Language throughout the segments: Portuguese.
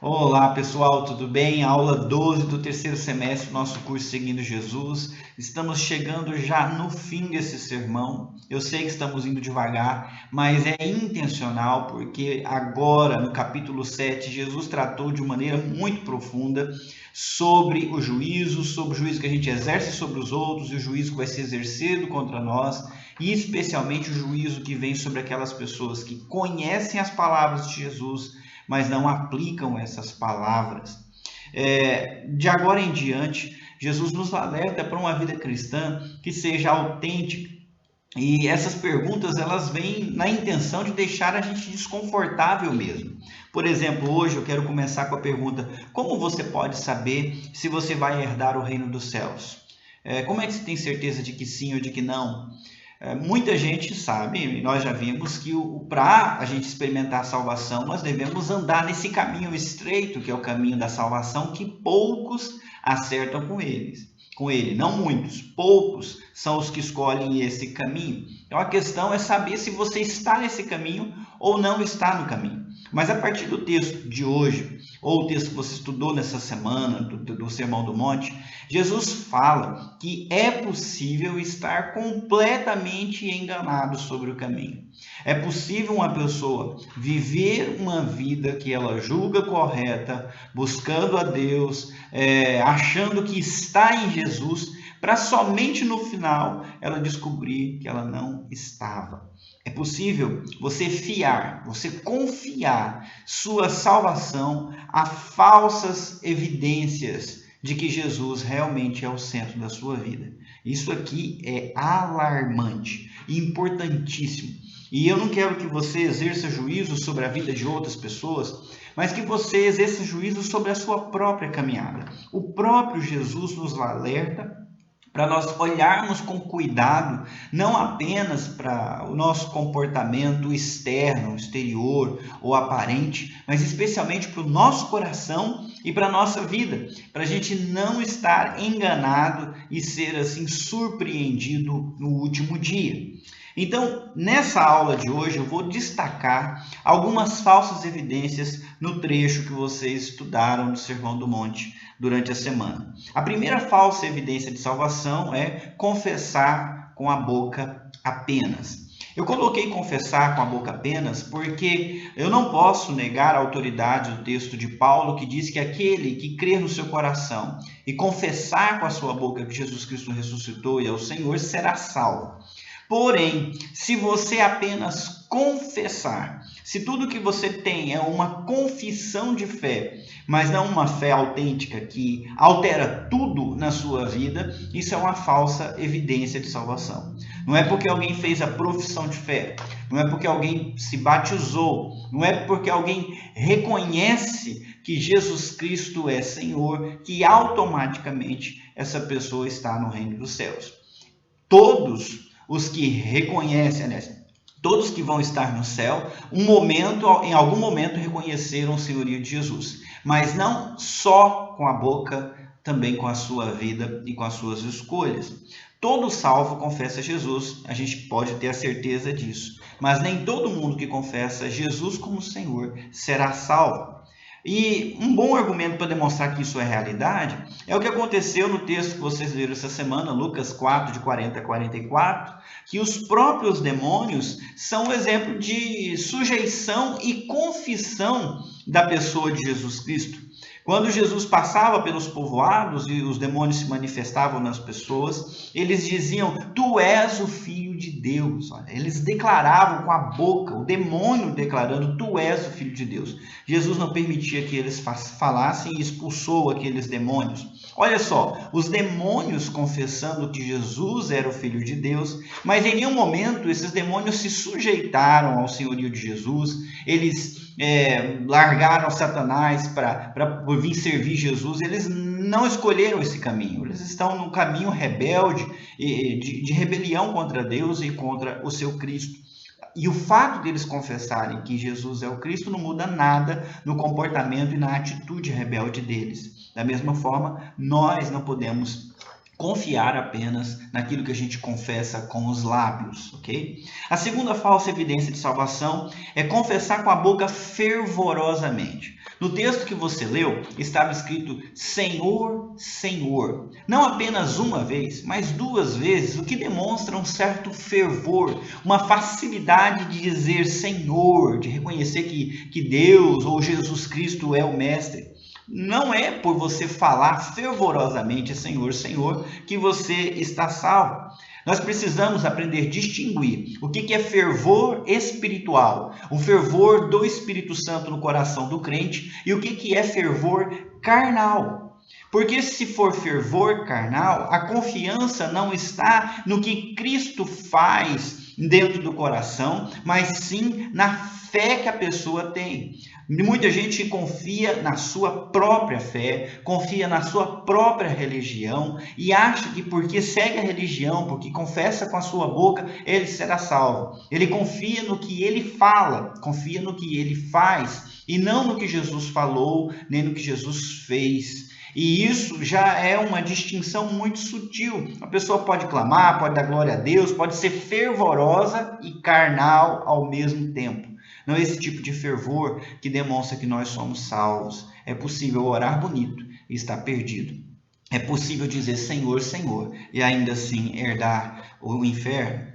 Olá pessoal, tudo bem? Aula 12 do terceiro semestre do nosso curso Seguindo Jesus. Estamos chegando já no fim desse sermão. Eu sei que estamos indo devagar, mas é intencional porque agora no capítulo 7 Jesus tratou de maneira muito profunda sobre o juízo que a gente exerce sobre os outros e o juízo que vai ser exercido contra nós, e especialmente o juízo que vem sobre aquelas pessoas que conhecem as palavras de Jesus, mas não aplicam essas palavras. De agora em diante, Jesus nos alerta para uma vida cristã que seja autêntica. E essas perguntas, elas vêm na intenção de deixar a gente desconfortável mesmo. Por exemplo, hoje eu quero começar com a pergunta: como você pode saber se você vai herdar o reino dos céus? Como é que você tem certeza de que sim ou de que não? Muita gente sabe, nós já vimos que para a gente experimentar a salvação, nós devemos andar nesse caminho estreito, que é o caminho da salvação, que poucos acertam com ele, não muitos, poucos são os que escolhem esse caminho. Então a questão é saber se você está nesse caminho ou não está no caminho. Mas a partir do texto de hoje, ou o texto que você estudou nessa semana, do Sermão do Monte, Jesus fala que é possível estar completamente enganado sobre o caminho. É possível uma pessoa viver uma vida que ela julga correta, buscando a Deus, achando que está em Jesus, para somente no final ela descobrir que ela não estava. É possível você confiar sua salvação a falsas evidências de que Jesus realmente é o centro da sua vida. Isso aqui é alarmante e importantíssimo. E eu não quero que você exerça juízo sobre a vida de outras pessoas, mas que você exerça juízo sobre a sua própria caminhada. O próprio Jesus nos alerta para nós olharmos com cuidado, não apenas para o nosso comportamento externo, exterior ou aparente, mas especialmente para o nosso coração e para a nossa vida, para a gente não estar enganado e ser assim surpreendido no último dia. Então, nessa aula de hoje, eu vou destacar algumas falsas evidências no trecho que vocês estudaram no Sermão do Monte durante a semana. A primeira falsa evidência de salvação é confessar com a boca apenas. Eu coloquei confessar com a boca apenas porque eu não posso negar a autoridade do texto de Paulo, que diz que aquele que crer no seu coração e confessar com a sua boca que Jesus Cristo ressuscitou e é o Senhor será salvo. Porém, se você apenas confessar, se tudo que você tem é uma confissão de fé, mas não uma fé autêntica que altera tudo na sua vida, isso é uma falsa evidência de salvação. Não é porque alguém fez a profissão de fé, não é porque alguém se batizou, não é porque alguém reconhece que Jesus Cristo é Senhor, que automaticamente essa pessoa está no reino dos céus. Todos os que reconhecem, aliás, todos que vão estar no céu, em algum momento reconheceram o senhorio de Jesus, mas não só com a boca, também com a sua vida e com as suas escolhas. Todo salvo confessa Jesus, a gente pode ter a certeza disso, mas nem todo mundo que confessa Jesus como Senhor será salvo. E um bom argumento para demonstrar que isso é realidade é o que aconteceu no texto que vocês leram essa semana, Lucas 4, de 40 a 44, que os próprios demônios são um exemplo de sujeição e confissão da pessoa de Jesus Cristo. Quando Jesus passava pelos povoados e os demônios se manifestavam nas pessoas, eles diziam: Tu és o Filho de Deus. Olha, eles declaravam com a boca, o demônio declarando: Tu és o Filho de Deus. Jesus não permitia que eles falassem e expulsou aqueles demônios. Olha só, os demônios confessando que Jesus era o Filho de Deus, mas em nenhum momento esses demônios se sujeitaram ao senhorio de Jesus, eles largaram Satanás para vir servir Jesus, eles não escolheram esse caminho, eles estão no caminho rebelde, de rebelião contra Deus e contra o seu Cristo. E o fato deles confessarem que Jesus é o Cristo não muda nada no comportamento e na atitude rebelde deles. Da mesma forma, nós não podemos confiar apenas naquilo que a gente confessa com os lábios, ok? A segunda falsa evidência de salvação é confessar com a boca fervorosamente. No texto que você leu, estava escrito Senhor, Senhor. Não apenas uma vez, mas duas vezes, o que demonstra um certo fervor, uma facilidade de dizer Senhor, de reconhecer que Deus ou Jesus Cristo é o Mestre. Não é por você falar fervorosamente Senhor, Senhor, que você está salvo. Nós precisamos aprender a distinguir o que é fervor espiritual, o fervor do Espírito Santo no coração do crente, e o que é fervor carnal. Porque se for fervor carnal, a confiança não está no que Cristo faz dentro do coração, mas sim na fé que a pessoa tem. Muita gente confia na sua própria fé, confia na sua própria religião e acha que porque segue a religião, porque confessa com a sua boca, ele será salvo. Ele confia no que ele fala, confia no que ele faz e não no que Jesus falou, nem no que Jesus fez. E isso já é uma distinção muito sutil. A pessoa pode clamar, pode dar glória a Deus, pode ser fervorosa e carnal ao mesmo tempo. Não é esse tipo de fervor que demonstra que nós somos salvos. É possível orar bonito e estar perdido. É possível dizer Senhor, Senhor e ainda assim herdar o inferno.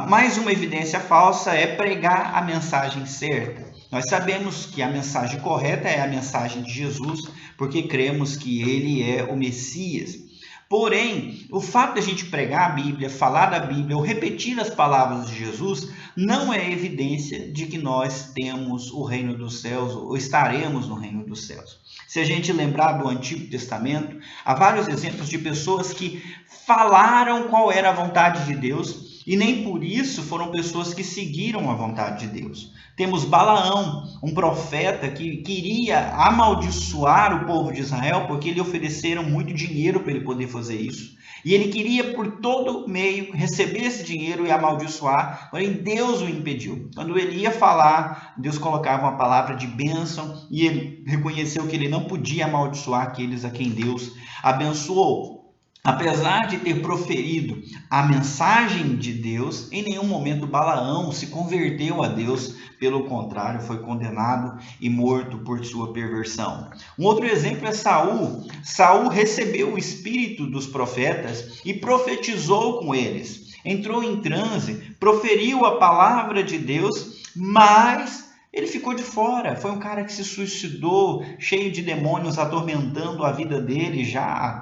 Mais uma evidência falsa é pregar a mensagem certa. Nós sabemos que a mensagem correta é a mensagem de Jesus, porque cremos que ele é o Messias. Porém, o fato de a gente pregar a Bíblia, falar da Bíblia ou repetir as palavras de Jesus não é evidência de que nós temos o reino dos céus ou estaremos no reino dos céus. Se a gente lembrar do Antigo Testamento, há vários exemplos de pessoas que falaram qual era a vontade de Deus e nem por isso foram pessoas que seguiram a vontade de Deus. Temos Balaão, um profeta que queria amaldiçoar o povo de Israel porque lhe ofereceram muito dinheiro para ele poder fazer isso. E ele queria por todo meio receber esse dinheiro e amaldiçoar, porém Deus o impediu. Quando ele ia falar, Deus colocava uma palavra de bênção e ele reconheceu que ele não podia amaldiçoar aqueles a quem Deus abençoou. Apesar de ter proferido a mensagem de Deus, em nenhum momento Balaão se converteu a Deus, pelo contrário, foi condenado e morto por sua perversão. Um outro exemplo é Saul. Saul recebeu o espírito dos profetas e profetizou com eles. Entrou em transe, proferiu a palavra de Deus, mas ele ficou de fora. Foi um cara que se suicidou, cheio de demônios atormentando a vida dele já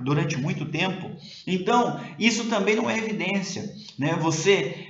durante muito tempo. Então, isso também não é evidência, né? Você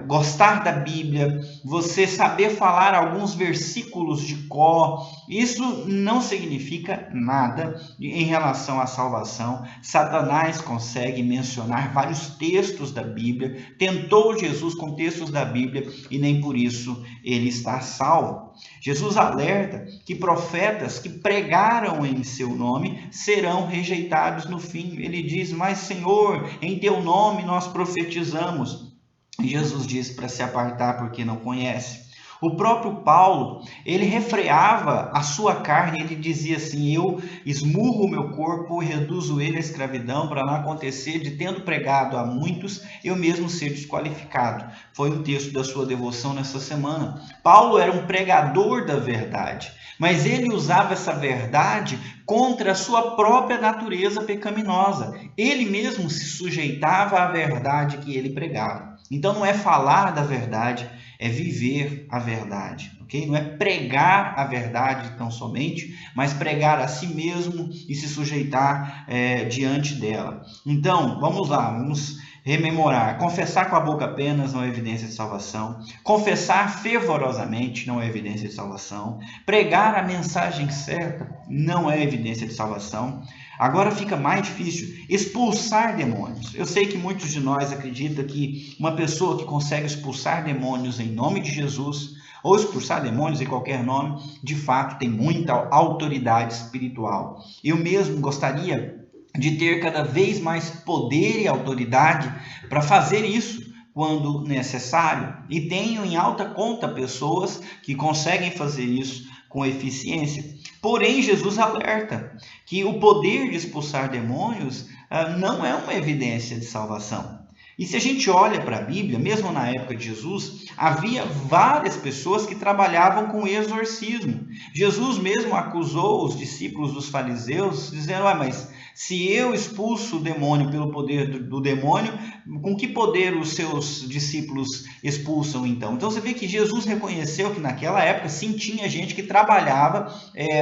gostar da Bíblia, você saber falar alguns versículos de cor, isso não significa nada em relação à salvação. Satanás consegue mencionar vários textos da Bíblia, tentou Jesus com textos da Bíblia e nem por isso ele está salvo. Jesus alerta que profetas que pregaram em seu nome serão rejeitados no fim. Ele diz, mas Senhor, em teu nome nós profetizamos. E Jesus diz para se apartar porque não conhece. O próprio Paulo, ele refreava a sua carne, ele dizia assim, eu esmurro o meu corpo e reduzo ele à escravidão para não acontecer de, tendo pregado a muitos, eu mesmo ser desqualificado. Foi um texto da sua devoção nessa semana. Paulo era um pregador da verdade, mas ele usava essa verdade contra a sua própria natureza pecaminosa. Ele mesmo se sujeitava à verdade que ele pregava. Então não é falar da verdade, é viver a verdade, ok? Não é pregar a verdade tão somente, mas pregar a si mesmo e se sujeitar diante dela. Então, vamos lá, vamos rememorar. Confessar com a boca apenas não é evidência de salvação. Confessar fervorosamente não é evidência de salvação. Pregar a mensagem certa não é evidência de salvação. Agora fica mais difícil expulsar demônios. Eu sei que muitos de nós acreditam que uma pessoa que consegue expulsar demônios em nome de Jesus, ou expulsar demônios em qualquer nome, de fato tem muita autoridade espiritual. Eu mesmo gostaria de ter cada vez mais poder e autoridade para fazer isso quando necessário. E tenho em alta conta pessoas que conseguem fazer isso com eficiência. Porém, Jesus alerta que o poder de expulsar demônios não é uma evidência de salvação. E se a gente olha para a Bíblia, mesmo na época de Jesus, havia várias pessoas que trabalhavam com exorcismo. Jesus mesmo acusou os discípulos dos fariseus, dizendo: mas se eu expulso o demônio pelo poder do demônio, com que poder os seus discípulos expulsam então? Então você vê que Jesus reconheceu que naquela época sim tinha gente que trabalhava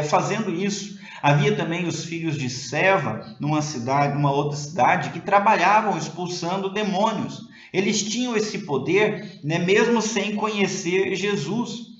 fazendo isso. Havia também os filhos de Seva, numa outra cidade, que trabalhavam expulsando demônios. Eles tinham esse poder, né, mesmo sem conhecer Jesus.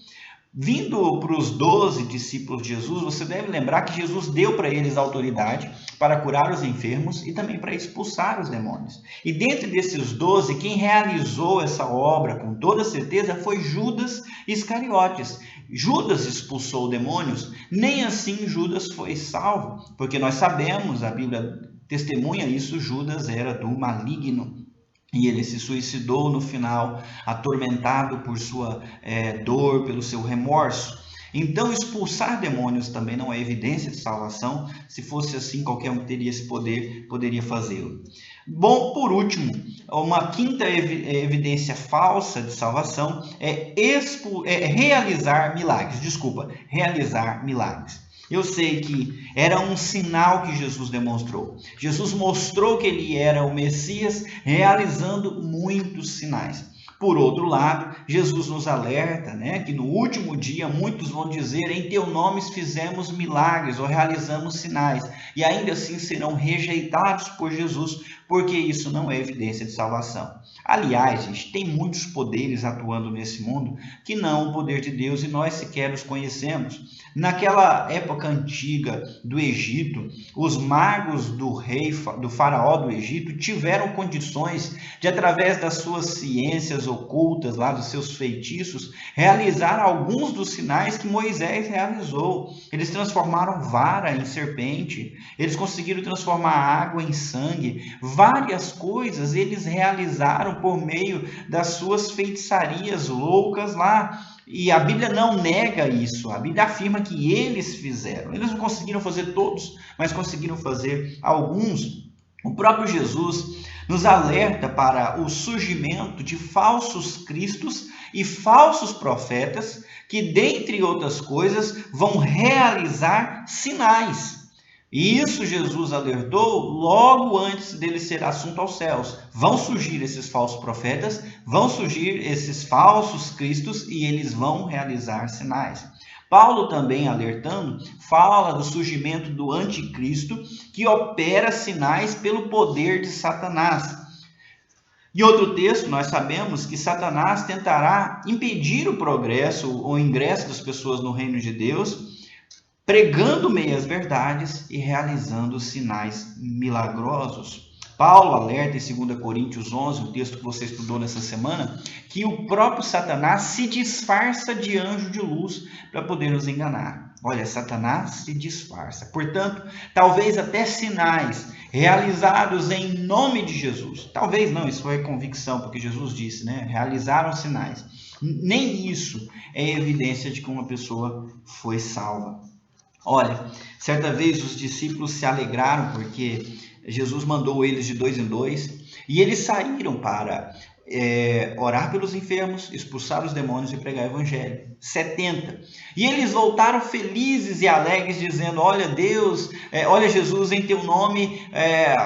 Vindo para os 12 discípulos de Jesus, você deve lembrar que Jesus deu para eles autoridade para curar os enfermos e também para expulsar os demônios. E dentre desses 12, quem realizou essa obra com toda certeza foi Judas Iscariotes. Judas expulsou demônios, nem assim Judas foi salvo, porque nós sabemos, a Bíblia testemunha isso, Judas era do maligno. E ele se suicidou no final, atormentado por sua dor, pelo seu remorso. Então, expulsar demônios também não é evidência de salvação. Se fosse assim, qualquer um que teria esse poder poderia fazê-lo. Bom, por último, uma quinta evidência falsa de salvação é realizar milagres. Realizar milagres. Eu sei que era um sinal que Jesus demonstrou. Jesus mostrou que ele era o Messias, realizando muitos sinais. Por outro lado, Jesus nos alerta, né, que no último dia muitos vão dizer: em teu nome fizemos milagres ou realizamos sinais, e ainda assim serão rejeitados por Jesus, porque isso não é evidência de salvação. Aliás, gente, tem muitos poderes atuando nesse mundo que não o poder de Deus, e nós sequer os conhecemos. Naquela época antiga do Egito, os magos do faraó do Egito tiveram condições de, através das suas ciências ocultas, lá dos seus feitiços, realizar alguns dos sinais que Moisés realizou. Eles transformaram vara em serpente, eles conseguiram transformar água em sangue, várias coisas eles realizaram por meio das suas feitiçarias loucas lá. E a Bíblia não nega isso, a Bíblia afirma que eles fizeram. Eles não conseguiram fazer todos, mas conseguiram fazer alguns. O próprio Jesus nos alerta para o surgimento de falsos cristos e falsos profetas que, dentre outras coisas, vão realizar sinais. E isso Jesus alertou logo antes dele ser assunto aos céus. Vão surgir esses falsos profetas, vão surgir esses falsos cristos e eles vão realizar sinais. Paulo também alertando, fala do surgimento do anticristo que opera sinais pelo poder de Satanás. Em outro texto, nós sabemos que Satanás tentará impedir o progresso ou o ingresso das pessoas no reino de Deus, pregando meias verdades e realizando sinais milagrosos. Paulo alerta em 2 Coríntios 11, um texto que você estudou nessa semana, que o próprio Satanás se disfarça de anjo de luz para poder nos enganar. Olha, Satanás se disfarça. Portanto, talvez até sinais realizados em nome de Jesus. Talvez não, isso foi convicção, porque Jesus disse, né? Realizaram sinais. Nem isso é evidência de que uma pessoa foi salva. Olha, certa vez os discípulos se alegraram porque Jesus mandou eles de 2 em 2 e eles saíram para orar pelos enfermos, expulsar os demônios e pregar o evangelho. 70. E eles voltaram felizes e alegres, dizendo: olha Deus, olha Jesus, em teu nome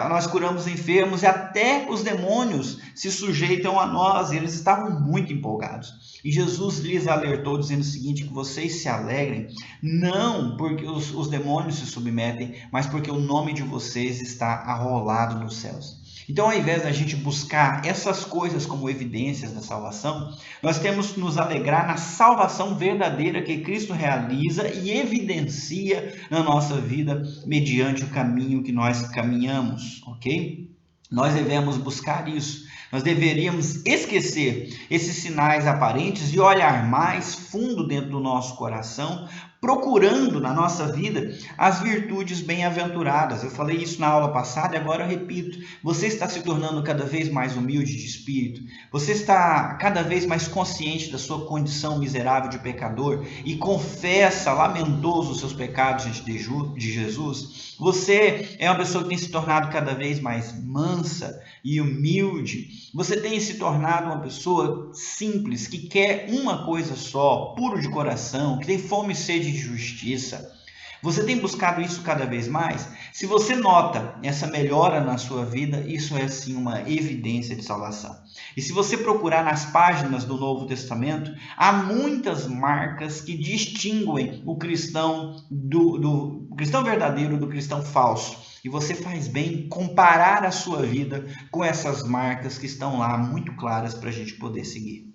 nós curamos enfermos e até os demônios se sujeitam a nós. E eles estavam muito empolgados. E Jesus lhes alertou dizendo o seguinte: que vocês se alegrem, não porque os demônios se submetem, mas porque o nome de vocês está arrolado nos céus. Então, ao invés da gente buscar essas coisas como evidências da salvação, nós temos que nos alegrar na salvação verdadeira que Cristo realiza e evidencia na nossa vida mediante o caminho que nós caminhamos, ok? Nós devemos buscar isso. Nós deveríamos esquecer esses sinais aparentes e olhar mais fundo dentro do nosso coração, procurando na nossa vida as virtudes bem-aventuradas. Eu falei isso na aula passada e agora eu repito. Você está se tornando cada vez mais humilde de espírito? Você está cada vez mais consciente da sua condição miserável de pecador e confessa, lamentoso, os seus pecados diante de Jesus? Você é uma pessoa que tem se tornado cada vez mais mansa e humilde? Você tem se tornado uma pessoa simples, que quer uma coisa só, puro de coração, que tem fome e sede de justiça? Você tem buscado isso cada vez mais? Se você nota essa melhora na sua vida, isso é sim uma evidência de salvação. E se você procurar nas páginas do Novo Testamento, há muitas marcas que distinguem o cristão do cristão verdadeiro do cristão falso. E você faz bem em comparar a sua vida com essas marcas que estão lá muito claras para a gente poder seguir.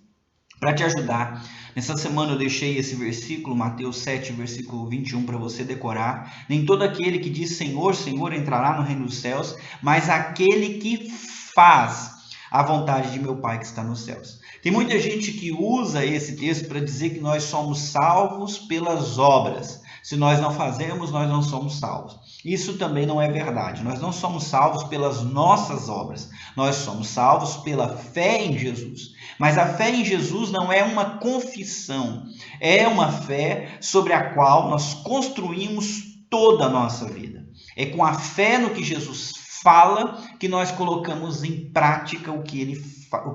Para te ajudar, nessa semana eu deixei esse versículo, Mateus 7, versículo 21, para você decorar. Nem todo aquele que diz Senhor, Senhor entrará no reino dos céus, mas aquele que faz a vontade de meu Pai que está nos céus. Tem muita gente que usa esse texto para dizer que nós somos salvos pelas obras. Se nós não fazemos, nós não somos salvos. Isso também não é verdade. Nós não somos salvos pelas nossas obras. Nós somos salvos pela fé em Jesus. Mas a fé em Jesus não é uma confissão. É uma fé sobre a qual nós construímos toda a nossa vida. É com a fé no que Jesus fala que nós colocamos em prática o que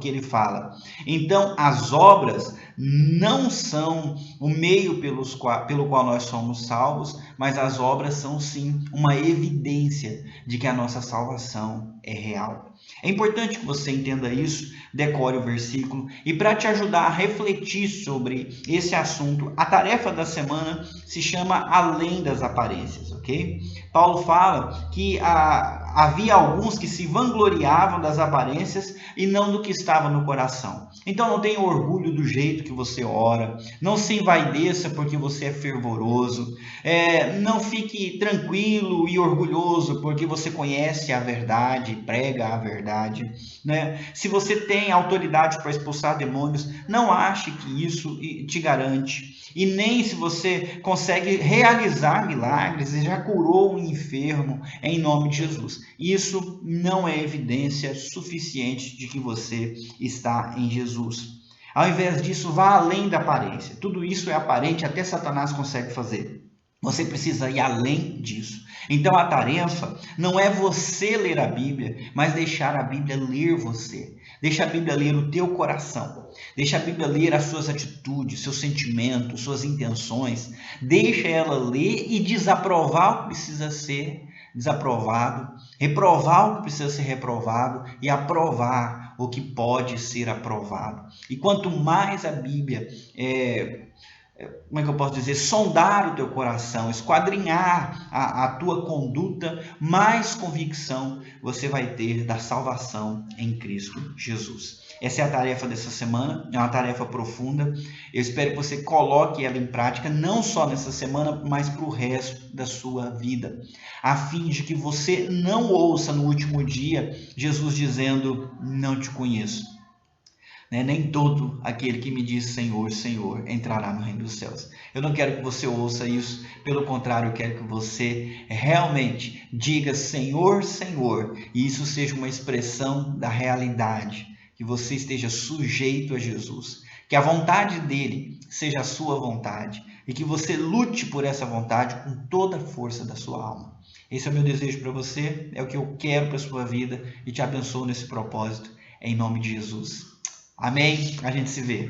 ele fala. Então, as obras não são o meio pelo qual nós somos salvos, mas as obras são sim uma evidência de que a nossa salvação é real. É importante que você entenda isso, decore o versículo, e para te ajudar a refletir sobre esse assunto, a tarefa da semana se chama Além das Aparências, ok? Paulo fala que havia alguns que se vangloriavam das aparências e não do que estava no coração. Então não tenha orgulho do jeito que você ora, não se envaideça porque você é fervoroso, não fique tranquilo e orgulhoso porque você conhece a verdade, prega a verdade, né? Se você tem autoridade para expulsar demônios, não ache que isso te garante. E nem se você consegue realizar milagres e já curou um enfermo em nome de Jesus. Isso não é evidência suficiente de que você está em Jesus. Ao invés disso, vá além da aparência. Tudo isso é aparente, até Satanás consegue fazer. Você precisa ir além disso. Então a tarefa não é você ler a Bíblia, mas deixar a Bíblia ler você. Deixa a Bíblia ler o teu coração. Deixa a Bíblia ler as suas atitudes, seus sentimentos, suas intenções. Deixa ela ler e desaprovar o que precisa ser desaprovado, reprovar o que precisa ser reprovado e aprovar o que pode ser aprovado. E quanto mais a Bíblia como é que eu posso dizer, sondar o teu coração, esquadrinhar a tua conduta, mais convicção você vai ter da salvação em Cristo Jesus. Essa é a tarefa dessa semana, é uma tarefa profunda. Eu espero que você coloque ela em prática, não só nessa semana, mas para o resto da sua vida, a fim de que você não ouça no último dia Jesus dizendo, não te conheço. Nem todo aquele que me diz Senhor, Senhor, entrará no reino dos céus. Eu não quero que você ouça isso, pelo contrário, eu quero que você realmente diga Senhor, Senhor, e isso seja uma expressão da realidade, que você esteja sujeito a Jesus, que a vontade dele seja a sua vontade, e que você lute por essa vontade com toda a força da sua alma. Esse é o meu desejo para você, é o que eu quero para a sua vida, e te abençoo nesse propósito, em nome de Jesus. Amém? A gente se vê.